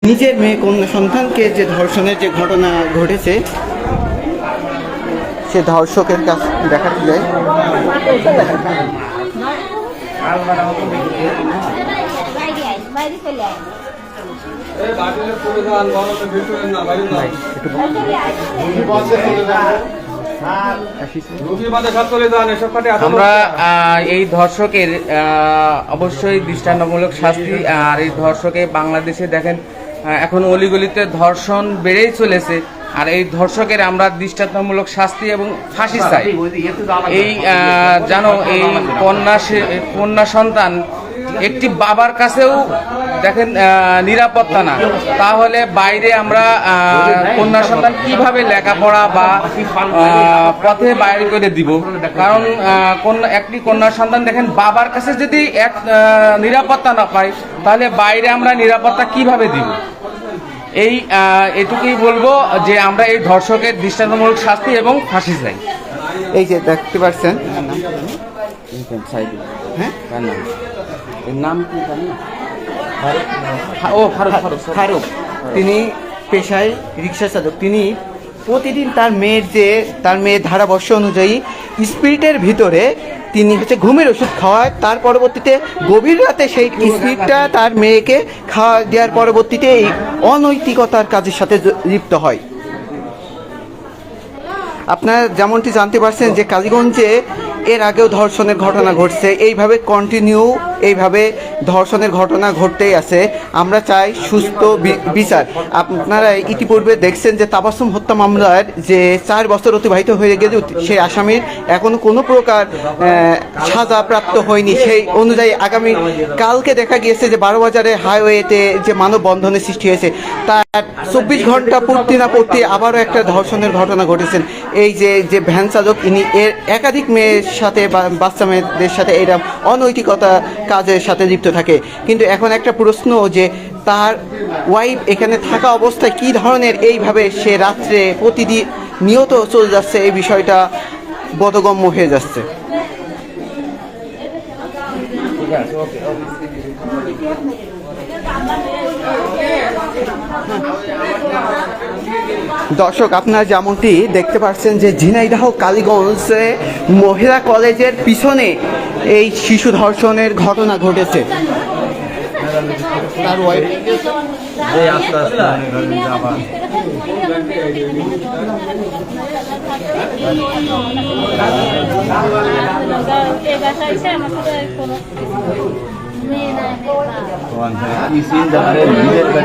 নিজের মেয়ে কন্যা সন্তানকে যে ধর্ষণের যে ঘটনা ঘটেছে, সে ধর্ষকের কাছ দেখাতে যায়। আমরা এই ধর্ষকের অবশ্যই দৃষ্টান্তমূলক শাস্তি। আর এই ধর্ষকে বাংলাদেশে দেখেন এখন অলিগলিতে ধর্ষণ বেড়েই চলেছে। আর এই ধর্ষকের আমরা দৃষ্টান্তমূলক শাস্তি এবং ফাঁসি চাই। এই জানো, এই কন্যা সন্তান একটি বাবার কাছেও দেখেন নিরাপত্তা না, তাহলে বাইরে আমরা কন্যা সন্তান কিভাবে লেখাপড়া বা পথে বাইরে করে দিব? কারণ একটি কন্যা সন্তান দেখেন বাবার কাছে যদি এক নিরাপত্তা না পায়, তাহলে বাইরে আমরা নিরাপত্তা কিভাবে দিব? এটুকুই বলবো যে আমরা এই ধর্ষকের দৃষ্টান্তমূলক শাস্তি এবং ফাঁসি চাই। এই যে দেখতে পাচ্ছেন, হ্যাঁ, নাম কি জানি? ফারুক। তিনি পেশায় রিক্সা চালক। তিনি প্রতিদিন তার মেয়ের ধারাবর্ষ অনুযায়ী স্পিরিটের ভিতরে তিনি ঘুমের ওষুধ খাওয়ায়। তার পরবর্তীতে গভীর রাতে সেই স্পিরিটটা তার মেয়েকে খাওয়া দেওয়ার পরবর্তীতে এই অনৈতিকতার কাজের সাথে লিপ্ত হয়। আপনারা যেমনটি জানতে পারছেন যে কালীগঞ্জে এর আগেও ধর্ষণের ঘটনা ঘটছে। এইভাবে এইভাবে ধর্ষণের ঘটনা ঘটতেই আছে। আমরা চাই সুস্থ বিচার। আপনারা ইতিপূর্বে দেখছেন যে তাবাসসুম হত্যা মামলার যে 4 বছর অতিবাহিত হয়ে গেলেও সেই আসামির এখনো কোনো প্রকার সাজা প্রাপ্ত হয়নি। সেই অনুযায়ী আগামী কালকে দেখা গিয়েছে যে 12 বাজারে হাইওয়েতে যে মানববন্ধনের সৃষ্টি হয়েছে, তার 24 ঘন্টা পূর্তি না পূর্তি আবারও একটা ধর্ষণের ঘটনা ঘটেছেন। এই যে ভ্যান চালক, ইনি এর একাধিক মেয়ের সাথে বা বাচ্চা মেয়েদের সাথে এরকম অনৈতিকতা কাজের সাথে লিপ্ত থাকে। কিন্তু এখন একটা প্রশ্ন যে তার ওয়াইফ এখানে থাকা অবস্থায় কী ধরনের এইভাবে সে রাত্রে প্রতিদিন নিয়ত চলে যাচ্ছে, এই বিষয়টা বোধগম্য হয়ে যাচ্ছে। দর্শক, আপনারা যেমনটি দেখতে পাচ্ছেন যে ঝিনাইদহ কালীগঞ্জে মহিলা কলেজের পিছনে এই শিশু ধর্ষণের ঘটনা ঘটেছে। তার ওয়াইফ নিজের